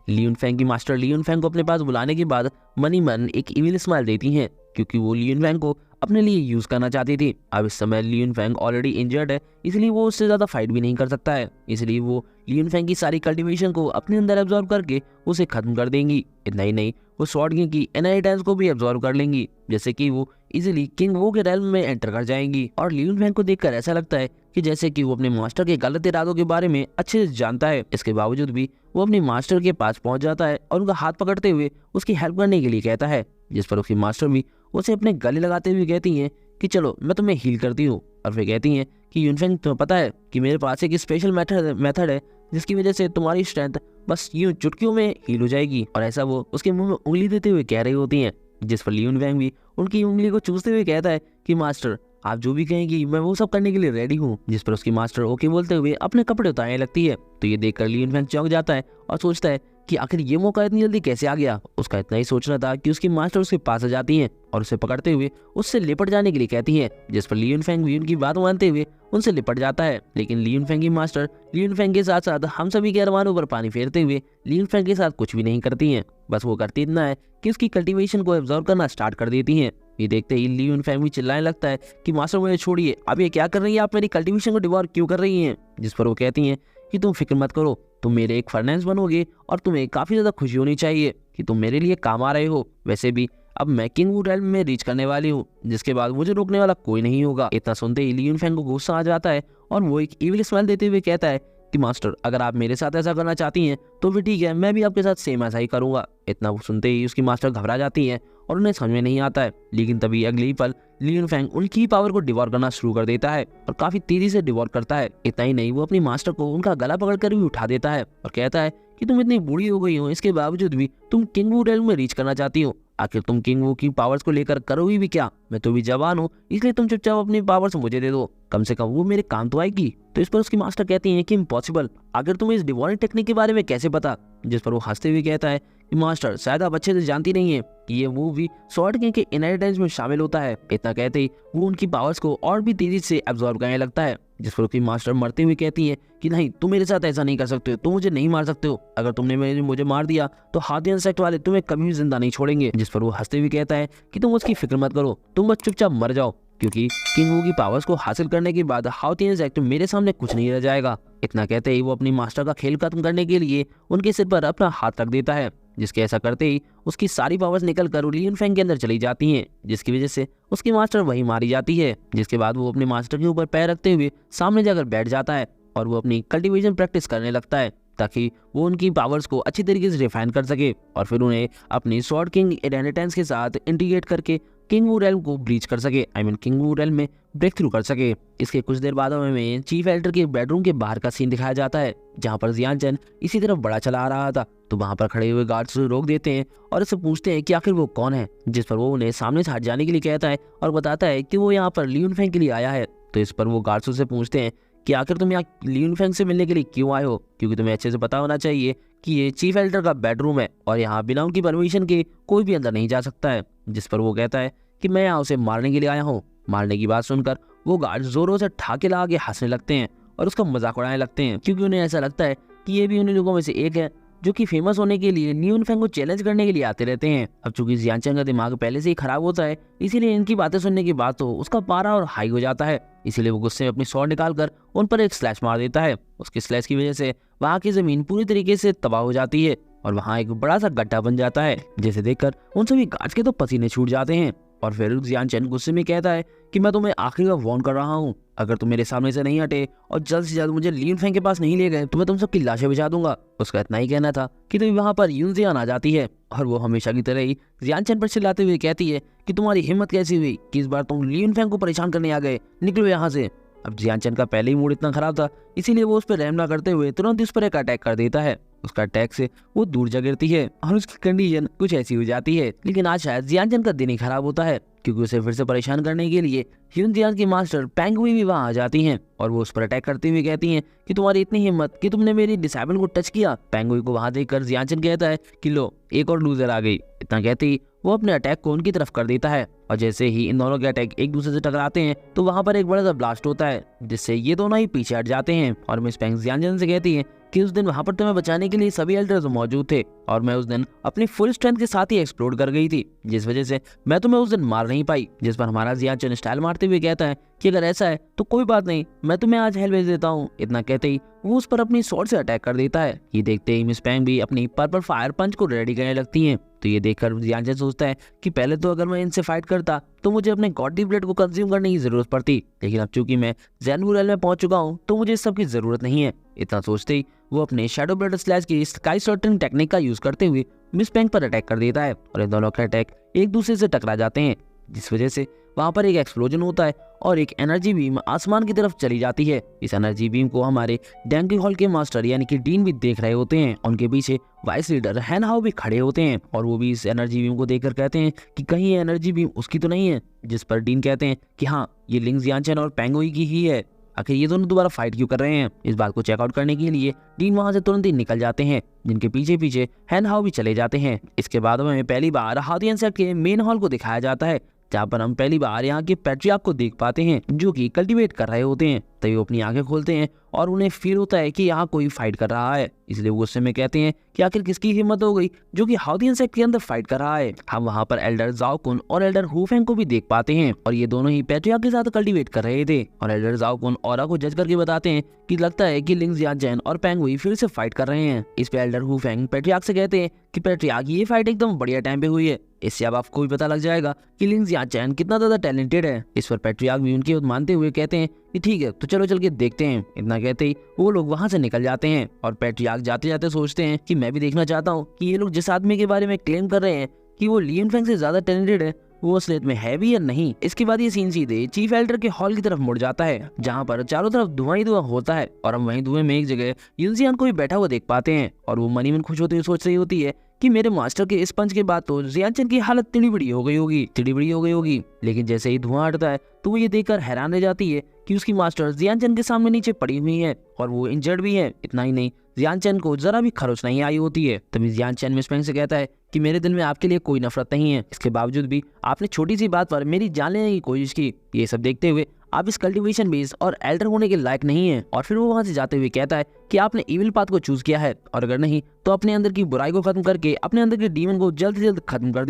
लियन फेंग की मास्टर लियन फेंग को अपने पास बुलाने के बाद मनी मन एक इविल स्माइल देती हैं, क्योंकि वो लियन फेंग को अपने लिए यूज करना चाहती थी। अब इस समय लियन फेंग ऑलरेडी इंजर्ड है, इसलिए वो उससे ज्यादा फाइट भी नहीं कर सकता है। इसलिए वो लियन फेंग की सारी कल्टीवेशन को अपने अंदर एब्जॉर्ब करके उसे खत्म कर देंगी। इतना ही नहीं, वो स्वॉर्ड किंग की इनहेरिटेंस को भी एब्जॉर्ब कर लेंगी, जैसे कि वो इजीली किंग वो के रेल्म में एंटर कर जाएंगी। और लियन फेंग को देखकर ऐसा लगता है कि जैसे कि वो अपने मास्टर के गलत इरादों के बारे में अच्छे से जानता है। इसके बावजूद भी वो अपने मास्टर के पास पहुंच जाता है और उनका हाथ पकड़ते हुए उसकी हेल्प करने के लिए कहता है, जिस पर उसकी मास्टर भी उसे अपने गले लगाते हुए कहती हैं कि चलो मैं तुम्हें हील करती हूँ। और फिर कहती हैं कि यूनफेंग, तुम्हें पता है कि मेरे पास एक स्पेशल मेथड है जिसकी वजह से तुम्हारी स्ट्रेंथ बस यूं चुटकियों में हील हो जाएगी। और ऐसा वो उसके मुंह में उंगली देते हुए कह रही होती हैं, जिस पर लियन फेंग भी उनकी उंगली को चूसते हुए कहता है कि मास्टर, आप जो भी कहेंगी मैं वो सब करने के लिए रेडी हूँ। जिस पर उसकी मास्टर ओके बोलते हुए अपने कपड़े उतारने लगती है। तो ये देखकर लियन फेंग चौंक जाता है और सोचता है कि आखिर ये मौका इतनी जल्दी कैसे आ गया। उसका इतना ही सोचना था कि उसकी मास्टर उसके पास आ जाती हैं और उसे पकड़ते हुए उससे लिपट जाने के लिए कहती हैं, जिस पर लियन फेंग भी उनकी बात मानते हुए उनसे लिपट जाता है। लेकिन लियन फेंग की मास्टर लियन फेंग के साथ साथ हम सभी के अरमानों पर पानी फेरते हुए लियन फेंग के साथ कुछ भी नहीं करती हैं। बस वो करती इतना है कि उसकी कल्टीवेशन को एब्जॉर्ब करना स्टार्ट कर देती हैं। ये देखते ही लियन फेंग भी चिल्लाने लगता है कि मास्टर मुझे छोड़िए, आप ये क्या कर रही है, आप मेरी कल्टीवेशन को डिवॉर क्यों कर रही हैं। जिस पर वो कहती हैं कि तुम फिक्र मत करो, तुम मेरे एक फर्नेस बनोगे और तुम्हें काफी ज्यादा खुशी होनी चाहिए कि तुम मेरे लिए काम आ रहे हो। वैसे भी अब मैं किंग वू रेल्म में रीच करने वाली हूँ, जिसके बाद मुझे रोकने वाला कोई नहीं होगा। इतना सुनते ही लियन फेंग को गुस्सा आ जाता है और वो एक इविल स्माइल देते हुए कहता है कि मास्टर, अगर आप मेरे साथ ऐसा करना चाहती हैं तो फिर ठीक है, मैं भी आपके साथ सेम ऐसा ही करूंगा। इतना वो सुनते ही उसकी मास्टर घबरा जाती है और उन्हें समझ में नहीं आता है। लेकिन तभी अगले ही पल लियन फेंग उनकी पावर को डिवॉर करना शुरू कर देता है और काफी तेजी से डिवॉर करता है। इतना ही नहीं, वो अपनी मास्टर को उनका गला पकड़कर भी उठा देता है और कहता है कि तुम इतनी बूढ़ी हो गई हो, इसके बावजूद भी तुम किंग वू रेल्म में रीच करना चाहती हो। आखिर तुम किंग वू की पावर्स को लेकर करोगी भी क्या? मैं तो भी जवान हूँ, इसलिए तुम चुपचाप अपनी पावर्स मुझे दे दो, कम से कम वो मेरे काम तो आएगी। तो इस पर उसकी मास्टर कहती हैं कि इम्पॉसिबल, आखिर तुम्हें इस डिवॉर्निंग टेक्निक के बारे में कैसे पता? जिस पर वो हंसते हुए कहता है कि मास्टर, शायद आप अच्छे से जानती नहीं है कि ये मूव भी स्वॉर्ड किंग के इनहेरिटेंस में शामिल होता है। इतना कहते ही वो उनकी पावर्स को और भी तेजी से एब्जॉर्ब करने लगता है। जिस पर उसकी मास्टर मरते हुए कहती है कि नहीं, तुम मेरे साथ ऐसा नहीं कर सकते हो, तुम मुझे नहीं मार सकते हो। अगर तुमने मुझे मार दिया तो हाथियन सेक्ट वाले तुम्हें कभी भी जिंदा नहीं छोड़ेंगे। जिस पर वो हंसते हुए कहता है कि तुम उसकी फिक्र मत करो, तुम बस चुपचाप मर जाओ, क्योंकि किंग वू की पावर्स को हासिल करने के बाद हाथियन सेक्ट मेरे सामने कुछ नहीं रह जाएगा। इतना कहते ही वो अपनी मास्टर का खेल खत्म करने के लिए उनके सिर पर अपना हाथ रख देता है, जिसके ऐसा करते ही उसकी सारी पावर्स निकल कर लियन फेंग के अंदर चली जाती हैं, जिसकी वजह से उसकी मास्टर वहीं मारी जाती है। जिसके बाद वो अपने मास्टर के ऊपर पैर रखते हुए सामने जाकर बैठ जाता है और वो अपनी कल्टीवेशन प्रैक्टिस करने लगता है ताकि वो उनकी पावर्स को अच्छी तरीके से रिफाइन कर सके और फिर उन्हें अपनी स्वॉर्ड किंग इनहेरिटेंस के साथ इंटीग्रेट करके किंग वू रेल्म को ब्रीच कर सके, किंग वू रेल्म में ब्रेक थ्रू कर सके। इसके कुछ देर बाद हमें चीफ एल्डर के बेडरूम के बाहर का सीन दिखाया जाता है, जहाँ पर जियान चैन इसी तरफ बड़ा चला आ रहा था। तो वहाँ पर खड़े हुए गार्ड्स उसे रोक देते हैं और उससे पूछते हैं कि आखिर वो कौन है। जिस पर वो उन्हें सामने से हट जाने के लिए कहता है और बताता है कि वो यहाँ पर लियन फेंग के लिए आया है। तो इस पर वो गार्ड्स उससे पूछते हैं कि आखिर तुम यहाँ लियन फेंग से मिलने के लिए क्यों आए हो, क्योंकि तुम्हें अच्छे से पता होना चाहिए कि ये चीफ एल्डर का बेडरूम है और यहाँ बिना उनकी परमिशन के कोई भी अंदर नहीं जा सकता है। जिस पर वो कहता है कि मैं यहाँ उसे मारने के लिए आया हूँ। मारने की बात सुनकर वो गार्ड जोरों से ठाके लगा के हंसने लगते हैं और उसका मजाक उड़ाने लगते हैं, क्योंकि उन्हें ऐसा लगता है कि ये भी उन्हीं लोगों में से एक है जो कि फेमस होने के लिए लियन फेंग को चैलेंज करने के लिए आते रहते हैं। अब चूंकि जियान चैन का दिमाग पहले से ही खराब होता है, इसीलिए इनकी बातें सुनने के बाद तो उसका पारा और हाई हो जाता है। इसीलिए वो गुस्से में अपनी स्वॉर्ड निकालकर उन पर एक स्लैश मार देता है। उसकी स्लैश की वजह से वहाँ की जमीन पूरी तरीके से तबाह हो जाती है और वहाँ एक बड़ा सा गड्ढा बन जाता है, जिसे देखकर उन सभी गार्ड्स के तो पसीने छूट जाते हैं। और फिर जियान चैन गुस्से में कहता है कि मैं तुम्हें आखिरी बार वार्न कर रहा हूँ, अगर तुम मेरे सामने से नहीं हटे और जल्द से जल्द मुझे लियन फेंग के पास नहीं ले गए तो मैं तुम सबकी लाशें बिछा दूंगा। उसका इतना ही कहना था कि तभी वहाँ पर यून जियान आ जाती है और वो हमेशा की तरह ही जियान चैन पर चिल्लाते हुए कहती है कि तुम्हारी हिम्मत कैसी हुई कि इस बार तुम लियन फेंग को परेशान करने आ गए, निकलो यहाँ से। अब जियान चैन का पहले ही मूड इतना खराब था, इसीलिए वो उस पर रहम ना करते हुए तुरंत उस पर एक अटैक कर देता है। उसका अटैक से वो दूर जा गिरती है और उसकी कंडीशन कुछ ऐसी हो जाती है। लेकिन आज शायद जियान चैन का दिन ही खराब होता है, क्योंकि उसे फिर से परेशान करने के लिए ह्यून जियान की मास्टर पेंगुई भी वहां आ जाती हैं और वो उस पर अटैक करते हुए कहती हैं कि तुम्हारी इतनी हिम्मत कि तुमने मेरी डिसेबल को टच किया। पेंगुई को वहां देखकर जियान चैन कहता है कि लो एक और लूजर आ गई। इतना कहते ही वो अपने अटैक को उनकी तरफ कर देता है और जैसे ही इन दोनों के अटैक एक दूसरे से टकराते हैं तो वहां पर एक बड़ा सा ब्लास्ट होता है, जिससे ये दोनों ही पीछे हट जाते हैं। और मिस पेंग जियान चैन से कहती है कि उस दिन वहां पर तुम्हें बचाने के लिए सभी एल्डर्स मौजूद थे और मैं उस दिन अपनी फुल स्ट्रेंथ के साथ ही एक्सप्लोड कर गई थी, जिस वजह से मैं तुम्हें उस दिन मार नहीं पाई। जिस पर हमारा जियान चैन स्टाइल मारते हुए कहता है कि अगर ऐसा है तो कोई बात नहीं, मैं तुम्हें आज हेल भेज देता हूँ। इतना कहते ही वो उस पर अपनी स्वॉर्ड से अटैक कर देता है। ये देखते ही मिस पेंग भी अपनी पर्पल फायर पंच को रेडी करने लगती हैं। तो ये देखकर जियान चैन सोचता है कि पहले तो अगर मैं इनसे फाइट करता तो मुझे अपने गॉडली ब्लेड को कंज्यूम करने की जरूरत पड़ती, लेकिन अब चूंकि मैं ज़ेनबू रेल में पहुंच चुका हूं तो मुझे इस सब की जरूरत नहीं है। इतना सोचते ही वो अपने शैडो ब्लेड स्लैश की स्काई सॉर्टिंग टेक्निक का यूज करते हुए मिस पेंग पर अटैक कर देता है और इन दोनों के अटैक एक दूसरे से टकरा जाते हैं, जिस वजह से वहां पर एक एक्सप्लोजन होता है और एक एनर्जी बीम आसमान की तरफ चली जाती है। इस एनर्जी बीम को हमारे डैंकी हॉल के मास्टर यानी कि डीन भी देख रहे होते हैं। उनके पीछे वाइस लीडर हैन हाओ भी खड़े होते हैं और वो भी इस एनर्जी बीम को देखकर कहते हैं कि कहीं ये एनर्जी बीम उसकी तो नहीं है। जिस पर डीन कहते हैं कि हाँ, ये लिंग जियान चैन और पेंगुई की ही है। आखिर ये दोनों दोबारा फाइट क्यों कर रहे हैं? इस बात को चेकआउट करने के लिए डीन वहां से तुरंत ही निकल जाते हैं, जिनके पीछे पीछे हैन हाओ भी चले जाते हैं। इसके बाद हमें पहली बार हाउदियन सेट के मेन हॉल को दिखाया जाता है, जहाँ पर हम पहली बार यहाँ के पैट्रियार्क को देख पाते हैं जो कि कल्टीवेट कर रहे होते हैं। तभी वो अपनी आंखें खोलते हैं और उन्हें फील होता है कि यहाँ कोई फाइट कर रहा है, इसलिए वो गुस्से में कहते हैं कि आखिर किसकी हिम्मत हो गई जो कि हाउदियन सेक्ट के अंदर फाइट कर रहा है। हम वहाँ पर एल्डर जाओ कुन और एल्डर हुफेंग को भी देख पाते हैं और ये दोनों ही पैट्रियार्क के साथ कल्टीवेट कर रहे थे। और एल्डर जाओ कुन ऑरा को जज करके बताते हैं कि लगता है कि लिंग जियान चैन और पेंगुई फिर से फाइट कर रहे हैं। इस पे एल्डर हुफेंग पैट्रियार्क से कहते हैं कि पैट्रियार्क ये फाइट एकदम बढ़िया टाइम पे हुई है, इससे अब आपको भी पता लग जाएगा कि लिंग जियान चैन कितना ज्यादा टैलेंटेड है। इस पर पैट्रियार्क भी उनकी बात मानते हुए कहते हैं कि ठीक है तो चलो चल के देखते हैं। इतना कहते ही वो लोग वहां से निकल जाते हैं और पैट्रियार्क जाते जाते सोचते हैं कि मैं भी देखना चाहता हूँ कि ये लोग जिस आदमी के बारे में क्लेम कर रहे हैं कि वो लियन फेंग से ज्यादा टैलेंटेड है, वो असलियत में है भी या नहीं। इसके बाद ये सीन सीधे चीफ एल्डर के हॉल की तरफ मुड़ जाता है, जहाँ पर चारों तरफ धुआं ही धुआं होता है और हम वहीं धुएं में एक जगह यूनजियान को भी बैठा हुआ देख पाते हैं और वो मनी मन खुश होते हुए सोच रही होती है कि मेरे मास्टर के इस पंच के बाद तो जियान चैन की हालत टिड़ी बड़ी हो गई होगी। लेकिन जैसे ही धुआं हटता है तो वो ये देखकर हैरान रह जाती है कि उसकी मास्टर जियान चैन के सामने नीचे पड़ी हुई है और वो इंजर्ड भी है। इतना ही नहीं, जियान चैन को जरा भी खरोच नहीं आई होती है। तभी जियान चैन मिस पेंग से कहता है कि मेरे दिल में आपके लिए कोई नफरत नहीं है, इसके बावजूद भी आपने छोटी सी बात पर मेरी जान लेने की कोशिश की। ये सब देखते हुए आप इस कल्टीवेशन बेस और एल्डर होने के लायक नहीं है। और फिर वो वहां से जाते हुए कहता है कि आपने इविल पाथ को चूज किया है और अगर नहीं तो अपने अंदर की बुराई को खत्म करके अपने अंदर के डीमन को जल्द से जल्द खत्म कर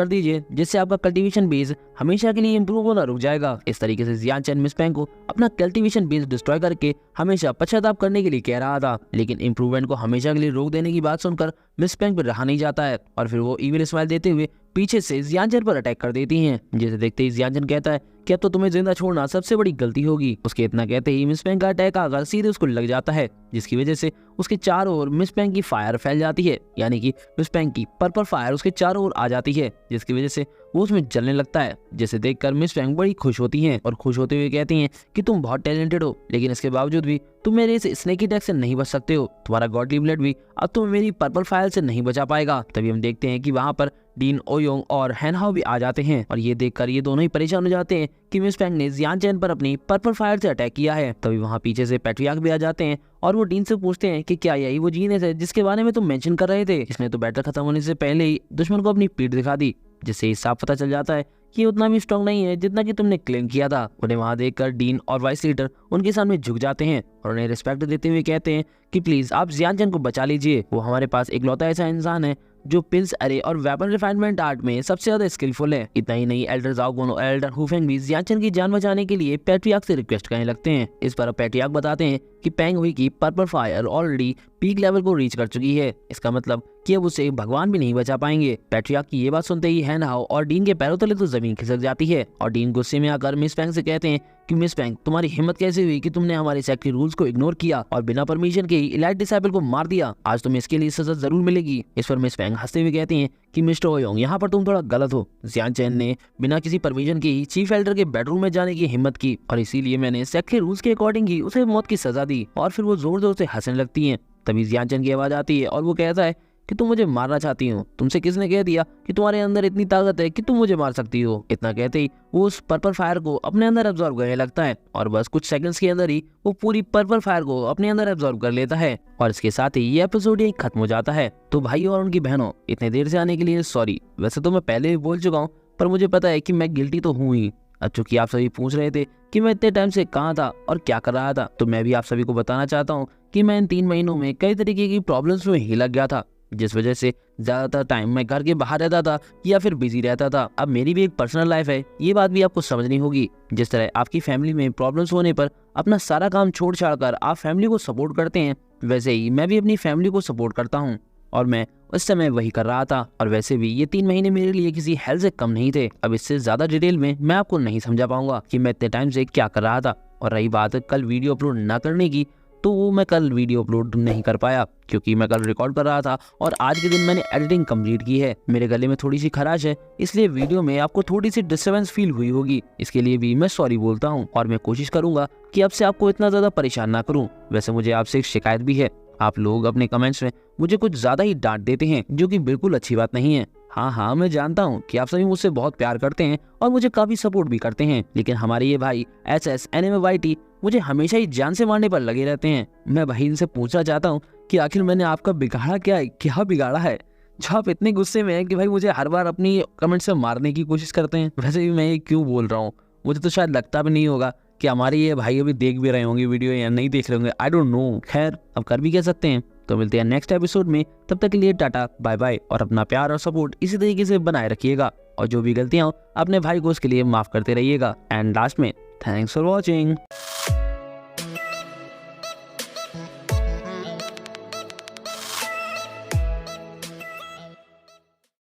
दीजिए, जिससे आपका कल्टीवेशन बेस हमेशा के लिए इंप्रूव होना रुक जाएगा। इस तरीके से जियान चैन मिस पेंग को अपना कल्टीवेशन बेस डिस्ट्रॉय करके हमेशा पश्चाताप करने के लिए कह रहा था, लेकिन इंप्रूवमेंट को हमेशा के लिए रोक देने की बात सुनकर मिस पेंग पर रहा नहीं जाता है और फिर वो इविल स्माइल देते हुए पीछे से जियान चैन पर अटैक कर देती हैं। जिसे देखते ही जियान चैन कहता है कि अब तो तुम्हें जिंदा छोड़ना सबसे बड़ी गलती होगी। उसके इतना कहते ही मिस पेंग का अटैक आकर सीधे उसको लग जाता है, जिसकी वजह से उसके चारों ओर मिस पेंग की फायर फैल जाती है, यानी कि मिस पेंग की पर्पल फायर उसके चारों ओर आ जाती है, जिसकी वजह से वो उसमें जलने लगता है। जिसे देखकर मिस पेंग बड़ी खुश होती हैं और खुश होते हुए कहती हैं कि तुम बहुत टैलेंटेड हो, लेकिन इसके बावजूद भी तुम मेरे इस स्नेकी अटैक से नहीं बच सकते हो। तुम्हारा गॉडली ब्लेड भी अब तुम्हें मेरी पर्पल फायर से नहीं बचा पाएगा। तभी हम देखते हैं कि वहां पर डीन ओयोंग और हैन हाओ भी आ जाते हैं और ये देखकर ये दोनों ही परेशान हो जाते हैं कि मिस पेंग ने जियान चैन पर अपनी पर्पल फायर से अटैक किया है। तभी वहां पीछे से पैट्रियार्क भी आ जाते हैं और वो डीन से पूछते हैं कि क्या यही वो जीनियस है जिसके बारे में तुम मेंशन कर रहे थे? इसने तो बैटल खत्म होने से पहले ही दुश्मन को अपनी पीठ दिखा दी, जिससे साफ पता चल जाता है कि उतना भी स्ट्रांग नहीं है जितना कि तुमने क्लेम किया था। उन्हें वहां देखकर डीन और वाइस लीडर उनके सामने झुक जाते हैं और उन्हें रिस्पेक्ट देते हुए कहते हैं कि प्लीज आप जियान चैन को बचा लीजिए, वो हमारे पास इकलौता ऐसा इंसान है जो पिल्स अरे और वेपन रिफाइनमेंट आर्ट में सबसे ज्यादा स्किलफुल है। इतना ही नहीं, एल्डर जाओ कुन और एल्डर हुफेंग भी जियान चैन की जान बचाने के लिए पैट्रियार्क से रिक्वेस्ट करने लगते हैं। इस पर पैट्रियार्क बताते हैं कि पेंगुई की purple fire already peak level को रीच कर चुकी है, इसका मतलब कि अब उसे भगवान भी नहीं बचा पाएंगे। पैट्रियार्क की ये बात सुनते ही हैन हाओ और डीन के पैरों तले तो जमीन खिसक जाती है और डीन गुस्से में आकर मिस पेंग से कहते हैं कि मिस पेंग, तुम्हारी हिम्मत कैसे हुई कि तुमने हमारे सेक्ट के रूल्स को इग्नोर किया और बिना परमिशन के इलाइट डिसेबल को मार दिया? आज तुम्हें इसके लिए सजा जरूर मिलेगी। इस पर मिस पेंग हंसते हुए कहते हैं कि मिस्टर ओयोंग यहाँ पर तुम थोड़ा गलत हो। जियान चैन ने बिना किसी परमिशन के ही चीफ एल्डर के बेडरूम में जाने की हिम्मत की और इसीलिए मैंने सेक्ट के रूल्स के अकॉर्डिंग ही उसे मौत की सजा दी। और फिर वो जोर जोर से हंसने लगती है। तभी जियान चैन की आवाज आती है और वो कहता है कि तुम मुझे मारना चाहती हो, तुमसे किसने कह दिया कि तुम्हारे अंदर इतनी ताकत है कि तुम मुझे मार सकती हो। इतना कहते ही वो उस पर्पल फायर को अपने अंदर एब्जॉर्ब करने लगता है और बस कुछ सेकंड्स के अंदर ही वो पूरी पर्पल फायर को अपने अंदर एब्जॉर्ब कर लेता है। और इसके साथ ही ये एपिसोड यहीं खत्म हो जाता है। तो भाई और उनकी बहनों, इतने देर से आने के लिए सॉरी। वैसे तो मैं पहले भी बोल चुका हूँ, पर मुझे पता है कि मैं गिल्टी तो हूँ ही। अब चूंकि आप सभी पूछ रहे थे कि मैं इतने टाइम से कहाँ था और क्या कर रहा था, तो मैं भी आप सभी को बताना चाहता हूँ कि मैं इन 3 महीनों में कई तरीके की प्रॉब्लम्स में ही लग गया था, जिस वजह से ज्यादातर टाइम मैं घर के बाहर रहता था या फिर बिजी रहता था। अब मेरी भी एक पर्सनल लाइफ है, ये बात भी आपको समझनी होगी। जिस तरह आपकी फैमिली में प्रॉब्लम्स होने पर अपना सारा काम छोड़ छाड़ कर आप फैमिली को सपोर्ट करते हैं, वैसे ही मैं भी अपनी फैमिली को सपोर्ट करता हूँ और मैं उस समय वही कर रहा था। और वैसे भी ये 3 महीने मेरे लिए किसी हेल्थ से कम नहीं थे। अब इससे ज्यादा डिटेल में मैं आपको नहीं समझा पाऊंगा कि मैं इतने टाइम से क्या कर रहा था। और रही बात कल वीडियो अपलोड ना करने की, तो वो मैं कल वीडियो अपलोड नहीं कर पाया क्योंकि मैं कल रिकॉर्ड कर रहा था और आज के दिन मैंने एडिटिंग कंप्लीट की है। मेरे गले में थोड़ी सी खराश है, इसलिए वीडियो में आपको थोड़ी सी डिस्टर्बेंस फील हुई होगी। इसके लिए भी मैं सॉरी बोलता हूँ और मैं कोशिश करूंगा कि अब से आपको इतना ज्यादा परेशान ना करूँ। वैसे मुझे आपसे एक शिकायत भी है, आप लोग अपने कमेंट्स में मुझे कुछ ज्यादा ही डांट देते हैं, जो कि बिल्कुल अच्छी बात नहीं है। हाँ, मैं जानता हूँ कि आप सभी मुझसे बहुत प्यार करते हैं और मुझे काफी सपोर्ट भी करते हैं, लेकिन हमारे ये भाई SS NMYT मुझे हमेशा ही जान से मारने पर लगे रहते हैं। मैं भाई इनसे पूछना चाहता हूँ कि आखिर मैंने आपका बिगाड़ा क्या है, क्या बिगाड़ा है जो आप इतने गुस्से में हैं कि भाई मुझे हर बार अपनी कमेंट से मारने की कोशिश करते हैं। वैसे भी मैं ये क्यों बोल रहा हूँ, मुझे तो शायद लगता भी नहीं होगा कि हमारे ये भाई अभी देख भी रहे होंगे वीडियो या नहीं देख रहे होंगे, आई डोंट नो। खैर, अब कर भी कह सकते हैं। तो मिलते हैं नेक्स्ट एपिसोड में, तब तक के लिए टाटा बाय बाय और अपना प्यार और सपोर्ट इसी तरीके से बनाए रखिएगा और जो भी गलतियां हो अपने भाई को उसके लिए माफ करते रहिएगा। एंड लास्ट में थैंक्स फॉर वॉचिंग।